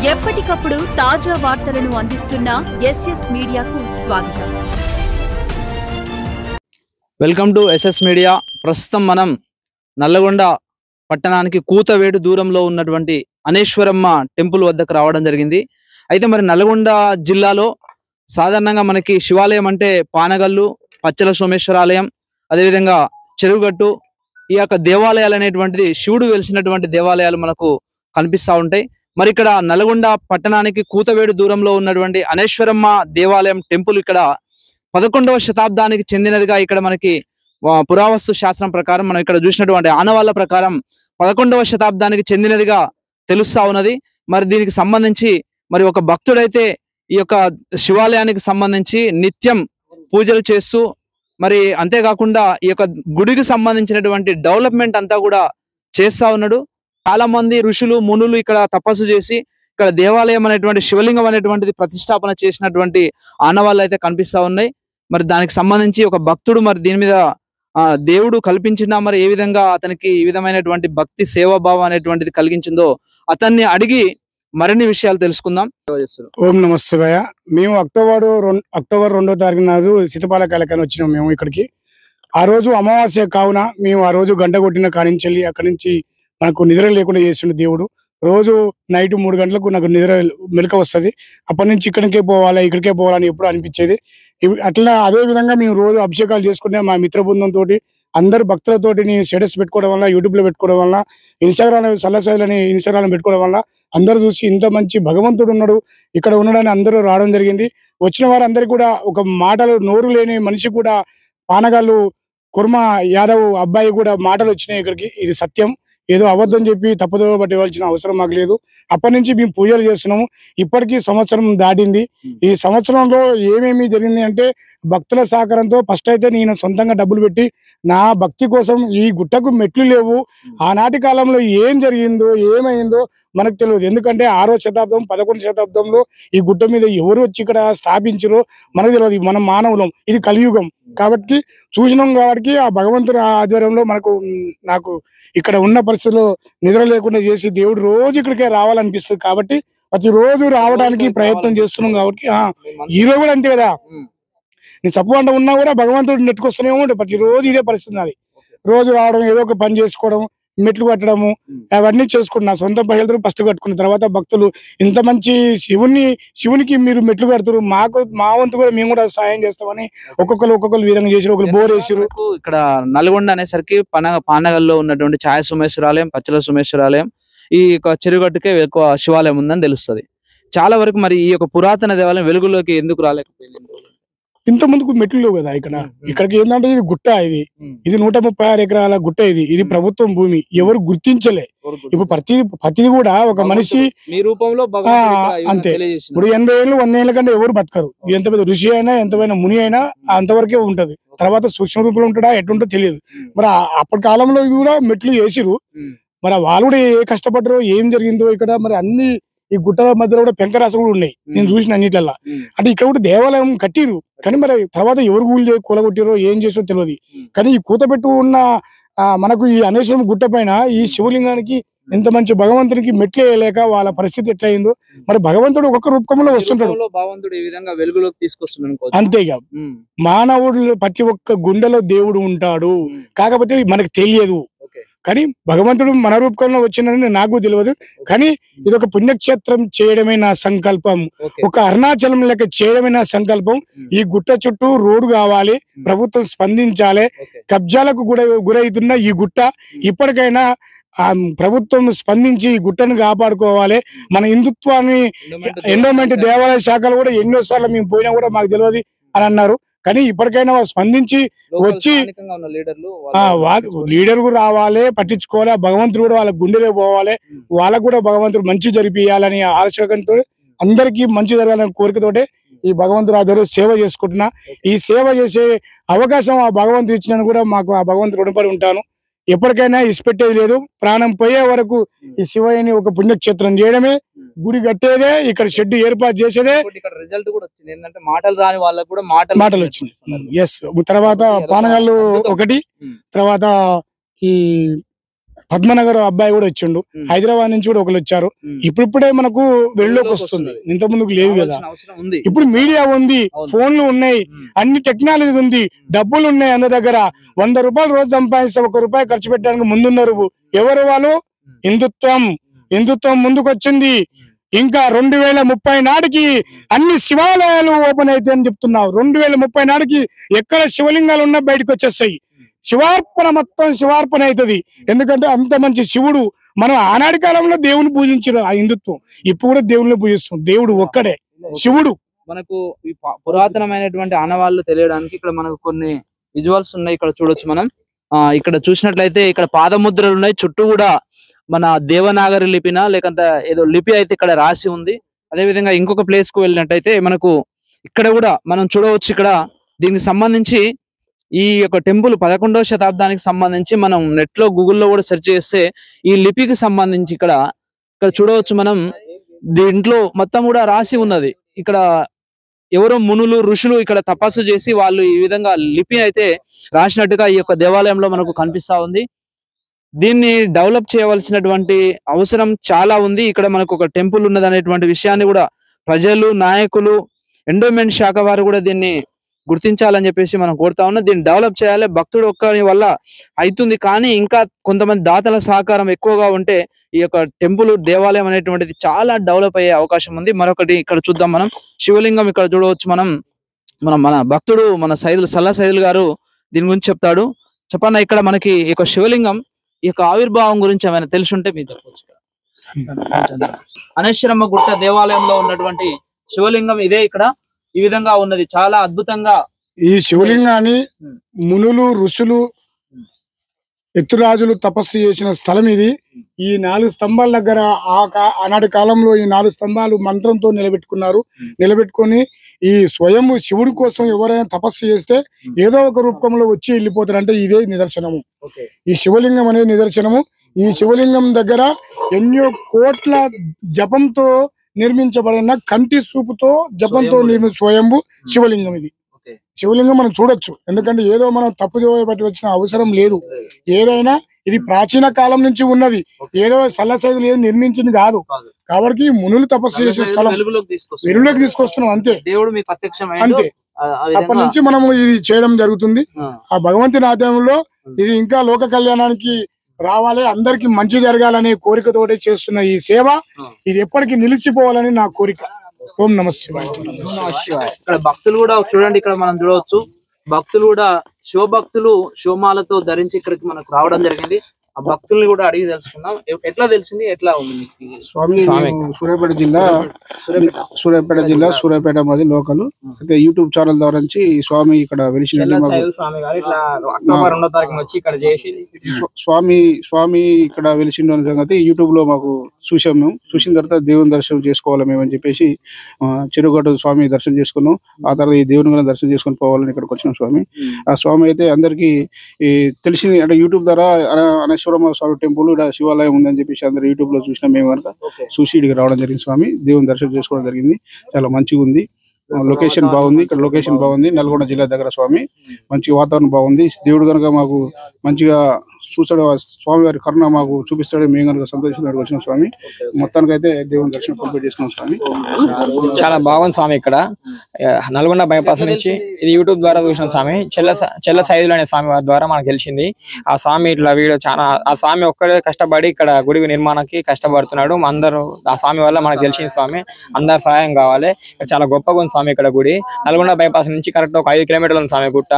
ఎప్పటికప్పుడు తాజా వార్తలను అందిస్తున్న ఎస్ఎస్ మీడియాకు స్వాగతం. Welcome to SS media. ప్రస్తుతం మనం నల్లగొండ పట్టణానికి కూతవేడు దూరంలో ఉన్నటువంటి అనేశ్వరమ్మ టెంపుల్ వద్దకు రావడం జరిగింది. అయితే మరి నల్లగొండ జిల్లాలో సాధారణంగా మనకి శివాలయం అంటే పానగల్లు, పచ్చల సోమేశ్వర ఆలయం, అదేవిధంగా చెరువుగట్టు, ఈ యొక్క దేవాలయాలు అనేటువంటిది శివుడు వెలిసినటువంటి దేవాలయాలు మనకు కనిపిస్తూ ఉంటాయి. మరి ఇక్కడ నల్గొండ పట్టణానికి కూతవేడు దూరంలో ఉన్నటువంటి అనేశ్వరమ్మ దేవాలయం టెంపుల్ ఇక్కడ 11వ శతాబ్దానికి చెందినదిగా ఇక్కడ మనకి పురావస్తు శాస్త్రం ప్రకారం మనం ఇక్కడ చూసినటువంటి ఆనవాళ్ళ ప్రకారం 11వ శతాబ్దానికి చెందినదిగా తెలుస్తా ఉన్నది. మరి దీనికి సంబంధించి మరి ఒక భక్తుడైతే ఈ యొక్క శివాలయానికి సంబంధించి నిత్యం పూజలు చేస్తూ మరి అంతేకాకుండా ఈ యొక్క గుడికి సంబంధించినటువంటి డెవలప్మెంట్ అంతా కూడా చేస్తా ఉన్నాడు. చాలా మంది ఋషులు మునులు ఇక్కడ తపస్సు చేసి ఇక్కడ దేవాలయం అనేటువంటి శివలింగం అనేటువంటిది ప్రతిష్టాపన చేసినటువంటి ఆనవాళ్ళు అయితే కనిపిస్తా ఉన్నాయి. మరి దానికి సంబంధించి ఒక భక్తుడు మరి దీని మీద దేవుడు కల్పించినా మరి ఏ విధంగా అతనికి ఈ విధమైనటువంటి భక్తి సేవాభావం అనేటువంటిది కలిగించిందో అతన్ని అడిగి మరిన్ని విషయాలు తెలుసుకుందాం. ఓం నమ శివాయ. మేము అక్టోబర్ 2వ తారీఖు నాడు సీతపాల కాలకాని వచ్చినాం మేము ఇక్కడికి. ఆ రోజు అమావాస్య కావున మేము ఆ రోజు గంట కొట్టిన కానించి వెళ్ళి అక్కడి నుంచి నాకు నిద్ర లేకుండా చేసిండు దేవుడు. రోజు నైట్ 3 గంటలకు నాకు నిద్ర మెలక వస్తుంది. అప్పటి నుంచి ఇక్కడికే పోవాలని ఎప్పుడు అనిపించేది. అట్లా అదే విధంగా మేము రోజు అభిషేకాలు చేసుకునే మా మిత్ర బృందంతో అందరు భక్తులతోటి స్టేటస్ పెట్టుకోవడం వల్ల, యూట్యూబ్లో పెట్టుకోవడం వల్ల, ఇన్స్టాగ్రామ్ పెట్టుకోవడం వల్ల అందరూ చూసి ఇంత మంచి భగవంతుడు ఉన్నాడు ఇక్కడ ఉన్నాడని అందరూ రావడం జరిగింది. వచ్చిన వారందరికీ కూడా ఒక మాటలు నోరు లేని మనిషి కూడా పానగాళ్ళు కుర్మ యాదవ్ అబ్బాయి కూడా మాటలు వచ్చినాయి ఇక్కడికి. ఇది సత్యం. ఏదో అబద్ధం చెప్పి తప్పుదో బట్టి ఇవ్వాల్సిన అవసరం మాకు లేదు. అప్పటి నుంచి మేము పూజలు చేస్తున్నాము. ఇప్పటికీ సంవత్సరం దాటింది. ఈ సంవత్సరంలో ఏమేమి జరిగింది అంటే భక్తుల సహకారంతో ఫస్ట్ అయితే నేను సొంతంగా డబ్బులు పెట్టి నా భక్తి కోసం ఈ గుట్టకు మెట్లు లేవు. ఆనాటి కాలంలో ఏం జరిగిందో ఏమైందో మనకు తెలియదు. ఎందుకంటే 6వ శతాబ్దం 11వ శతాబ్దంలో ఈ గుట్ట మీద ఎవరు వచ్చి ఇక్కడ స్థాపించారో మనకు తెలియదు. మనం మానవులం, ఇది కలియుగం కాబట్టి చూసినాం. కాబట్టి ఆ భగవంతుడి ఆధ్వర్యంలో నాకు ఇక్కడ ఉన్న పరిస్థితుల్లో నిద్ర లేకుండా చేసి దేవుడు రోజు ఇక్కడికే రావాలనిపిస్తుంది. కాబట్టి ప్రతిరోజు రావడానికి ప్రయత్నం చేస్తున్నాం. కాబట్టి హీరో కూడా అంతే కదా. నేను చప్పు అంట ఉన్నా కూడా భగవంతుడు నెట్టుకొస్తూనే ఉంటే ప్రతిరోజు ఇదే పరిస్థితి. నాది రోజు రావడం, ఏదో ఒక పని చేసుకోవడం, మెట్లు కట్టడము, అవన్నీ చేసుకుంటున్నా. సొంత పైలతో ఫస్ట్ కట్టుకున్న తర్వాత భక్తులు ఇంత మంచి శివునికి మీరు మెట్లు కడుతురు, మా వంతు కూడా మేము కూడా సాయం చేస్తామని ఒక్కొక్కరు విధంగా చేసి ఒకరు బోర్ వేసారు. ఇక్కడ నల్గొండ అనేసరికి పానగల్లో ఉన్నటువంటి ఛాయ సోమేశ్వరాలయం, పచ్చల సోమేశ్వరాలయం, ఈ చెరుగట్టుకే ఎక్కువ శివాలయం ఉందని తెలుస్తుంది. చాలా వరకు మరి ఈ యొక్క పురాతన దేవాలయం వెలుగులోకి ఎందుకు రాలేకపోయింది? ఇంత ముందుకు మెట్లు లేవు కదా ఇక్కడికి. ఏంటంటే ఇది గుట్ట, ఇది 136 ఎకరాల గుట్ట. ఇది ప్రభుత్వం భూమి. ఎవరు గుర్తించలే. ఇప్పుడు ప్రతిది కూడా ఒక మనిషి అంతే. ఇప్పుడు 80 ఏళ్ళు 100 ఏళ్ళ కంటే ఎవరు బతకరు. ఎంత పెద్ద ఋషి అయినా, ఎంతమైన ముని అయినా అంతవరకే ఉంటది. తర్వాత సూక్ష్మ రూపంలో ఉంటాడా ఎట్లుంటో తెలియదు. మరి అప్పటి కాలంలో కూడా మెట్లు వేసిరు. మరి వాళ్ళు కూడా ఏ కష్టపడ్డారో, ఏం జరిగిందో ఇక్కడ. మరి అన్ని ఈ గుట్టల మధ్యలో కూడా పెంకరాసు కూడా ఉన్నాయి. నేను చూసిన అన్నిట్లల్లా. అంటే ఇక్కడ కూడా దేవాలయం కట్టిరు. కానీ మరి తర్వాత ఎవరు కూలగొట్టిరో ఏం చేసో తెలియదు. కానీ ఈ కూతబెట్టు ఉన్న మనకు ఈ అనేశ్వరం గుట్ట పైన ఈ శివలింగానికి ఇంత మంచి భగవంతునికి మెట్లు వేయలేక వాళ్ళ పరిస్థితి ఎట్లయిందో. మరి భగవంతుడు ఒక్కొక్క రూపంలో వస్తుంటాడు. అంతేగా మానవుడు ప్రతి ఒక్క గుండెలో దేవుడు ఉంటాడు. కాకపోతే మనకు తెలియదు. కానీ భగవంతుడు మన రూపంలో వచ్చిందని నాకు తెలియదు. కానీ ఇదొక పుణ్యక్షేత్రం చేయడమే నా సంకల్పం. ఒక అరుణాచలం లెక్క చేయడమే నా సంకల్పం. ఈ గుట్ట చుట్టూ రోడ్డు కావాలి, ప్రభుత్వం స్పందించాలి. కబ్జాలకు గురవుతున్న ఈ గుట్ట ఇప్పటికైనా ప్రభుత్వం స్పందించి ఈ గుట్టను కాపాడుకోవాలి. మన హిందుత్వాన్ని ఎండోమెంట్ దేవాలయ శాఖలు కూడా ఎన్నోసార్లు మేము పోయినా కూడా మాకు తెలియదు అని అన్నారు. కానీ ఇప్పటికైనా వచ్చి లీడర్ కూడా రావాలి, పట్టించుకోవాలి. భగవంతుడు కూడా వాళ్ళ గుండెలో పోవాలి. వాళ్ళకు కూడా భగవంతుడు మంచి జరిపియాలని ఆలోచనతో అందరికీ మంచి జరగాలని కోరికతోటే ఈ భగవంతుడు ఆధార సేవ చేసుకుంటున్నా. ఈ సేవ చేసే అవకాశం ఆ భగవంతుడు ఇచ్చినని కూడా మాకు ఆ భగవంతుడు రుణపడి ఉంటాను. ఎప్పటికైనా ఇసిపెట్టేది లేదు. ప్రాణం పోయే వరకు ఈ శివయ్యని ఒక పుణ్యక్షేత్రం చేయడమే, గుడి కట్టేదే, ఇక్కడ షెడ్ ఏర్పాటు చేసేదే. రిజల్ట్ కూడా వచ్చింది ఏంటంటే మాటలు రాని వాళ్ళకు కూడా మాటలు వచ్చింది. ఎస్. తర్వాత పానగాళ్ళు ఒకటి, తర్వాత ఈ పద్మనగర్ అబ్బాయి కూడా వచ్చిండు, హైదరాబాద్ నుంచి కూడా ఒకరు వచ్చారు. ఇప్పుడిప్పుడే మనకు వెళ్ళలోకి వస్తుంది, ఇంత ముందుకు లేదు కదా. ఇప్పుడు మీడియా ఉంది, ఫోన్లు ఉన్నాయి, అన్ని టెక్నాలజీ ఉంది, డబ్బులు ఉన్నాయి. అందరి దగ్గర 100 రూపాయలు రోజు సంపాదిస్తే 1 రూపాయి ఖర్చు పెట్టడానికి ముందున్నారు. ఎవరు వాళ్ళు? హిందుత్వం ముందుకొచ్చింది. ఇంకా 2030 నాటికి అన్ని శివాలయాలు ఓపెన్ అయితే అని చెప్తున్నావు. 2030 నాటికి ఎక్కడ శివలింగాలు ఉన్నా బయటకు వచ్చేస్తాయి. శివార్పణ మొత్తం శివార్పణ అవుతుంది. ఎందుకంటే అంత మంచి శివుడు. మనం ఆనాటి కాలంలో దేవుని పూజించారు ఆ హిందుత్వం, ఇప్పుడు కూడా దేవుని పూజిస్తాం. దేవుడు ఒక్కడే, శివుడు. మనకు ఈ పురాతనమైనటువంటి ఆనవాళ్ళు తెలియడానికి ఇక్కడ మనకు కొన్ని విజువల్స్ ఉన్నాయి. ఇక్కడ చూడొచ్చు మనం. ఇక్కడ చూసినట్లయితే ఇక్కడ పాదముద్రలు ఉన్నాయి. చుట్టూ కూడా మన దేవనాగరి లిపిన లేకంటే ఏదో లిపి అయితే ఇక్కడ రాసి ఉంది. అదే విధంగా ఇంకొక ప్లేస్ కు వెళ్ళినట్టయితే మనకు ఇక్కడ కూడా మనం చూడవచ్చు. ఇక్కడ దీనికి సంబంధించి ఈ యొక్క టెంపుల్ 11వ శతాబ్దానికి సంబంధించి మనం నెట్ లో గూగుల్లో కూడా సెర్చ్ చేస్తే ఈ లిపికి సంబంధించి ఇక్కడ చూడవచ్చు మనం. దీంట్లో మొత్తం కూడా రాసి ఉన్నది. ఇక్కడ ఎవరో మునులు ఋషులు ఇక్కడ తపస్సు చేసి వాళ్ళు ఈ విధంగా లిపి అయితే రాసినట్టుగా ఈ యొక్క దేవాలయంలో మనకు కనిపిస్తా ఉంది. దీన్ని డెవలప్ చేయవలసినటువంటి అవసరం చాలా ఉంది. ఇక్కడ మనకు ఒక టెంపుల్ ఉన్నది అనేటువంటి విషయాన్ని కూడా ప్రజలు, నాయకులు, ఎండోమెంట్ శాఖ వారు కూడా దీన్ని గుర్తించాలని చెప్పేసి మనం కోరుతా ఉన్నాం. దీన్ని డెవలప్ చేయాలి. భక్తుడు ఒక్కని వల్ల అవుతుంది, కానీ ఇంకా కొంతమంది దాతల సహకారం ఎక్కువగా ఉంటే ఈ యొక్క టెంపుల్ దేవాలయం అనేటువంటిది చాలా డెవలప్ అయ్యే అవకాశం ఉంది. మరొకటి ఇక్కడ చూద్దాం మనం. శివలింగం ఇక్కడ చూడవచ్చు మనం. మన భక్తుడు మన సల్లా సైదులు గారు దీని గురించి చెప్తాడు. చెప్పన్న, ఇక్కడ మనకి ఈ యొక్క శివలింగం ఈ యొక్క ఆవిర్భావం గురించి ఏమైనా తెలుసుంటే మీరు చెప్పవచ్చు. అనేశ్వరమ్మ గుట్ట దేవాలయంలో ఉన్నటువంటి శివలింగం ఇదే. ఇక్కడ ఈ విధంగా ఉన్నది, చాలా అద్భుతంగా. ఈ శివలింగాన్ని మునులు, ఋషులు, ఎత్తురాజులు తపస్సు చేసిన స్థలం ఇది. ఈ 4 స్తంభాల దగ్గర ఆనాటి కాలంలో ఈ 4 స్తంభాలు మంత్రంతో నిలబెట్టుకొని ఈ స్వయంభు శివుడి కోసం ఎవరైనా తపస్సు చేస్తే ఏదో ఒక రూపంలో వచ్చి వెళ్ళిపోతారు. అంటే ఇదే నిదర్శనము. ఈ శివలింగం అనేది నిదర్శనము. ఈ శివలింగం దగ్గర ఎన్నో కోట్ల జపంతో నిర్మించబడిన కంటి చూపుతో జపంతో స్వయంభు శివలింగం ఇది. శివలింగం మనం చూడొచ్చు, ఎందుకంటే ఏదో మనం తప్పుదో బట్టి వచ్చిన అవసరం లేదు. ఏదైనా ఇది ప్రాచీన కాలం నుంచి ఉన్నది, ఏదో సల్లసైదులు ఏదో నిర్మించింది కాదు. కాబట్టి మునులు తపస్సు చేసే స్థలం వెలుగులోకి తీసుకొస్తున్నాం, అంతే. దేవుడు మీకు ప్రత్యక్షం, అంతే. అప్పటి నుంచి మనము ఇది చేయడం జరుగుతుంది. ఆ భగవంతుని ఆధ్వర్యంలో ఇది ఇంకా లోక కళ్యాణానికి రావాలి, అందరికి మంచి జరగాలనే కోరికతోటి చేస్తున్న ఈ సేవ ఇది ఎప్పటికీ నిలిచిపోవాలని నా కోరిక. ఓం నమః శివాయ. ఇక్కడ భక్తులు కూడా చూడండి, ఇక్కడ మనం చూడవచ్చు. భక్తులు కూడా శివభక్తులు శివమాలతో ధరించి ఇక్కడికి మనకు రావడం జరిగింది. ఆ భక్తుల్ని కూడా అడిగి తెలుసుకున్నాం. ఎట్లా తెలిసింది, ఎట్లా ఉంది? స్వామి సూర్యాపేట జిల్లా సూర్యాపేట మాది లోకల్. అయితే యూట్యూబ్ ఛానల్ ద్వారా నుంచి స్వామి ఇక్కడ వెలిసిన స్వామి ఇక్కడ వెలిసిన సంగతి యూట్యూబ్ లో మాకు చూసాం. మేము చూసిన తర్వాత దేవుని దర్శనం చేసుకోవాలి మేము అని చెప్పేసి చెరుగట్టు స్వామి దర్శనం చేసుకున్నాం. ఆ తర్వాత ఈ దేవుని కూడా దర్శనం చేసుకుని పోవాలని ఇక్కడికి వచ్చిన స్వామి. ఆ స్వామి అయితే అందరికి తెలిసి అంటే యూట్యూబ్ ద్వారా అనేశ్వరమ్మ స్వామి టెంపుల్ ఇక్కడ శివాలయం ఉందని చెప్పేసి అందరు యూట్యూబ్ లో చూసినా మేము కనుక చూసి ఇక్కడికి రావడం జరిగింది. స్వామి దేవుని దర్శనం చేసుకోవడం జరిగింది. చాలా మంచిగా ఉంది. లొకేషన్ బాగుంది. ఇక్కడ లొకేషన్ బాగుంది. నల్గొండ జిల్లా దగ్గర స్వామి. మంచి వాతావరణం బాగుంది. దేవుడు కనుక మాకు మంచిగా చూస్తాడు, స్వామి వారి కరుణ మాకు చూపిస్తాడు. మేము కనుక సంతోషంగా వచ్చిన స్వామి. మొత్తానికి అయితే దేవుని దర్శనం కంప్లీట్ చేసుకున్నాం స్వామి. చాలా బాగుంది స్వామి. ఇక్కడ నల్గొండ బైపాస్ నుంచి ఇది యూట్యూబ్ ద్వారా చూసిన స్వామి. చెల్ల సైదులు అనే స్వామి వారి ద్వారా మనకు తెలిసింది. ఆ స్వామి ఇట్లా వీడియో చాలా, ఆ స్వామి ఒక్కడే కష్టపడి ఇక్కడ గుడి నిర్మాణానికి కష్టపడుతున్నాడు. అందరూ ఆ స్వామి వల్ల మనకు తెలిసింది స్వామి. అందరు సహాయం కావాలి. చాలా గొప్పగా ఉంది స్వామి ఇక్కడ గుడి. నల్గొండ బైపాస్ నుంచి కరెక్ట్ ఒక 5 కిలోమీటర్లు ఉంది స్వామి గుట్ట.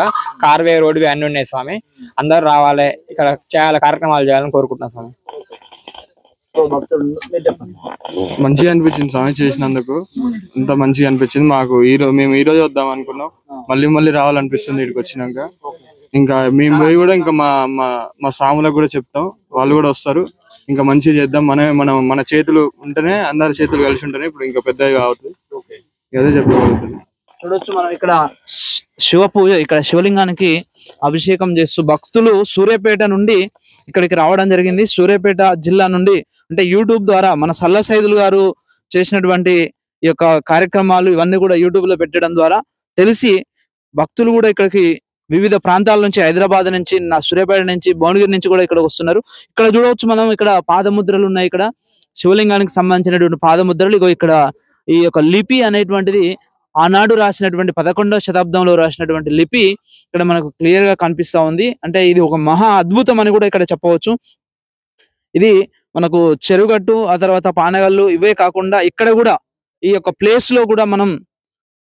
కార్వే, రోడ్వే అన్ని ఉన్నాయి స్వామి. అందరు రావాలి, ఇక్కడ చాలా కార్యక్రమాలు చేయాలని కోరుకుంటున్నాం స్వామి. మంచిగా అనిపించింది స్వామి చేసినందుకు. ఇంత మంచిగా అనిపించింది మాకు. మేము ఈ రోజు వద్దాం అనుకున్నాం, మళ్ళీ రావాలనిపిస్తుంది ఇక్కడికి వచ్చినాక. ఇంకా మేము పోయి కూడా ఇంకా మా సాములకు కూడా చెప్తాం, వాళ్ళు కూడా వస్తారు. ఇంకా మంచిగా చేద్దాం. మన చేతులు ఉంటేనే, అందరి చేతులు కలిసి ఉంటేనే ఇప్పుడు ఇంకా పెద్దగా అవుతుంది. అదే చెప్పగలుగుతుంది. చూడొచ్చు మనం ఇక్కడ శివ పూజ, ఇక్కడ శివలింగానికి అభిషేకం చేస్తూ భక్తులు సూర్యాపేట నుండి ఇక్కడికి రావడం జరిగింది. సూర్యాపేట జిల్లా నుండి, అంటే యూట్యూబ్ ద్వారా మన సల్లా సైదులు గారు చేసినటువంటి ఈ యొక్క కార్యక్రమాలు ఇవన్నీ కూడా యూట్యూబ్ లో పెట్టడం ద్వారా తెలిసి భక్తులు కూడా ఇక్కడికి వివిధ ప్రాంతాల నుంచి, హైదరాబాద్ నుంచి, సూర్యాపేట నుంచి, భువనగిరి నుంచి కూడా ఇక్కడ వస్తున్నారు. ఇక్కడ చూడవచ్చు మనం, ఇక్కడ పాదముద్రలు ఉన్నాయి. ఇక్కడ శివలింగానికి సంబంధించినటువంటి పాదముద్రలు. ఇగో ఇక్కడ ఈ యొక్క లిపి అనేటువంటిది ఆనాడు రాసినటువంటి 11వ శతాబ్దంలో రాసినటువంటి లిపి ఇక్కడ మనకు క్లియర్ గా కనిపిస్తా ఉంది. అంటే ఇది ఒక మహా అద్భుతం అని కూడా ఇక్కడ చెప్పవచ్చు. ఇది మనకు చెరుగట్టు, ఆ తర్వాత పానగల్లు, ఇవే కాకుండా ఇక్కడ కూడా ఈ యొక్క ప్లేస్ లో కూడా మనం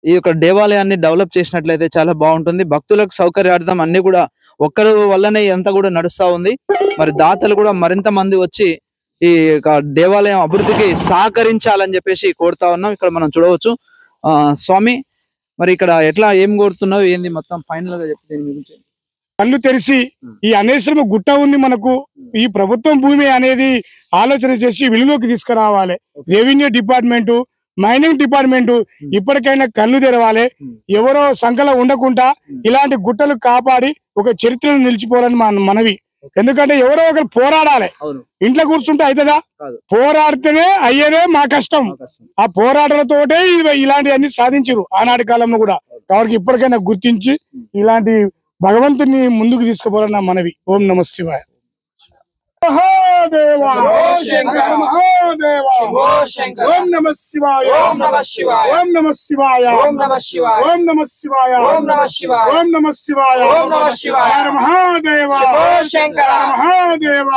ఈ యొక్క దేవాలయాన్ని డెవలప్ చేసినట్లయితే చాలా బాగుంటుంది. భక్తులకు సౌకర్యార్థం అన్ని కూడా ఒక్కరి వల్లనే ఇదంతా కూడా నడుస్తా ఉంది. మరి దాతలు కూడా మరింత మంది వచ్చి ఈ దేవాలయం అభివృద్ధికి సహకరించాలని చెప్పేసి కోరుతా ఉన్నాం. ఇక్కడ మనం చూడవచ్చు. స్వామి, మరి ఇక్కడ ఎట్లా ఏం కోరుతున్నావు, ఏంది మొత్తం ఫైనల్ గా చెప్తే దీని గురించి? కళ్ళు తెరిచి ఈ అనేశ్వరం గుట్ట ఉంది మనకు, ఈ ప్రభుత్వం భూమి అనేది ఆలోచన చేసి వెలుగులోకి తీసుకురావాలి. రెవెన్యూ డిపార్ట్మెంట్, మైనింగ్ డిపార్ట్మెంట్ ఇప్పటికైనా కళ్ళు తెరవాలి. ఎవరో సంఖ్యలో ఉండకుండా ఇలాంటి గుట్టలు కాపాడి ఒక చరిత్రను నిలిచిపోవాలని మనవి. ఎందుకంటే ఎవరో ఒకరు పోరాడాలి. ఇంట్లో కూర్చుంటే అవుతుందా? పోరాడితేనే అయ్యేదే మా కష్టం. ఆ పోరాటాలతోటే ఇలాంటివన్నీ సాధించరు ఆనాటి కాలంలో కూడా. కాబట్టి ఇప్పటికైనా గుర్తించి ఇలాంటి భగవంతుని ముందుకు తీసుకుపోవాలని నా మనవి. ఓం నమః శివాయ. మహాదేవ మహాదేవ ఓం నమః శివాయ. ఓం నమః శివాయ. ఓం నమః శివాయ. ఓం నమః శివాయ. ఓం నమః శివాయ. ఓం నమః శివాయ. ఓం నమః శివాయ. ఓం నమః శివాయ. హర మహాదేవ శంకర మహాదేవ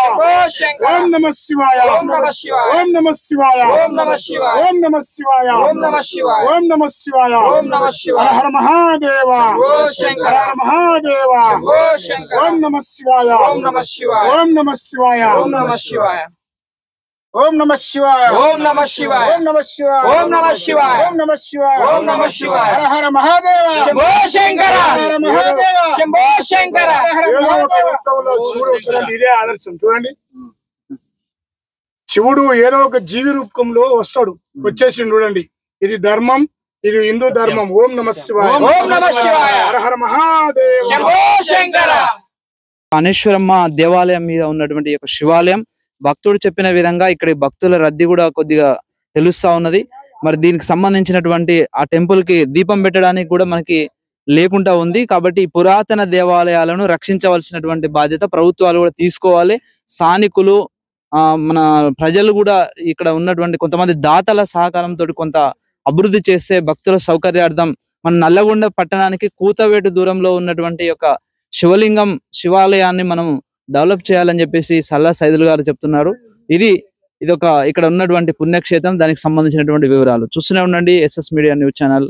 ఓం నమః శివాయ. ఓం నమః శివాయ. ఓం నమః శివాయ. ఓం నమః శివాయ. ఓం నమః శివాయ. ఓం నమః శివాయ. ఓం నమః శివాయ. ఓం నమః శివాయ. హర మహాదేవ శంకర హర మహాదేవ ఓం నమః శివాయ. ఓం నమః శివాయ. ఓం నమః శివాయ. ఓం నమః శివాయ. ఓం నమః శివాయ. ఓం నమః శివాయ. ఓం నమః శివాయ. ఓం నమః శివాయ. ఓం నమః శివాయ. ఓం నమః శివాయ. హర హర మహాదేవ శంభో శంకర హర మహాదేవ శంభో శంకర. ఇదే ఆదర్శం. చూడండి, శివుడు ఏదో ఒక జీవి రూపంలో వస్తాడు, వచ్చేసి చూడండి. ఇది ధర్మం, ఇది హిందూ ధర్మం. ఓం నమః శివాయ. ఓం నమః శివాయ. హర హర మహాదేవ శంభో శంకర. అనేశ్వరమ్మ దేవాలయం మీద ఉన్నటువంటి యొక్క శివాలయం భక్తుడు చెప్పిన విధంగా ఇక్కడ భక్తుల రద్దీ కూడా కొద్దిగా తెలుస్తా ఉన్నది. మరి దీనికి సంబంధించినటువంటి ఆ టెంపుల్ కి దీపం పెట్టడానికి కూడా మనకి లేకుండా ఉంది. కాబట్టి పురాతన దేవాలయాలను రక్షించవలసినటువంటి బాధ్యత ప్రభుత్వాలు కూడా తీసుకోవాలి. స్థానికులు, మన ప్రజలు కూడా ఇక్కడ ఉన్నటువంటి కొంతమంది దాతల సహకారంతో కొంత అభివృద్ధి చేస్తే భక్తుల సౌకర్యార్థం మన నల్లగొండ పట్టణానికి కూతవేటు దూరంలో ఉన్నటువంటి యొక్క శివాలయాన్ని మనం డెవలప్ చేయాలని చెప్పేసి సల్లా సైదులు గారు చెప్తున్నారు. ఇదొక ఇక్కడ ఉన్నటువంటి పుణ్యక్షేత్రం, దానికి సంబంధించినటువంటి వివరాలు చూస్తూనే ఉండండి. SS media news channel.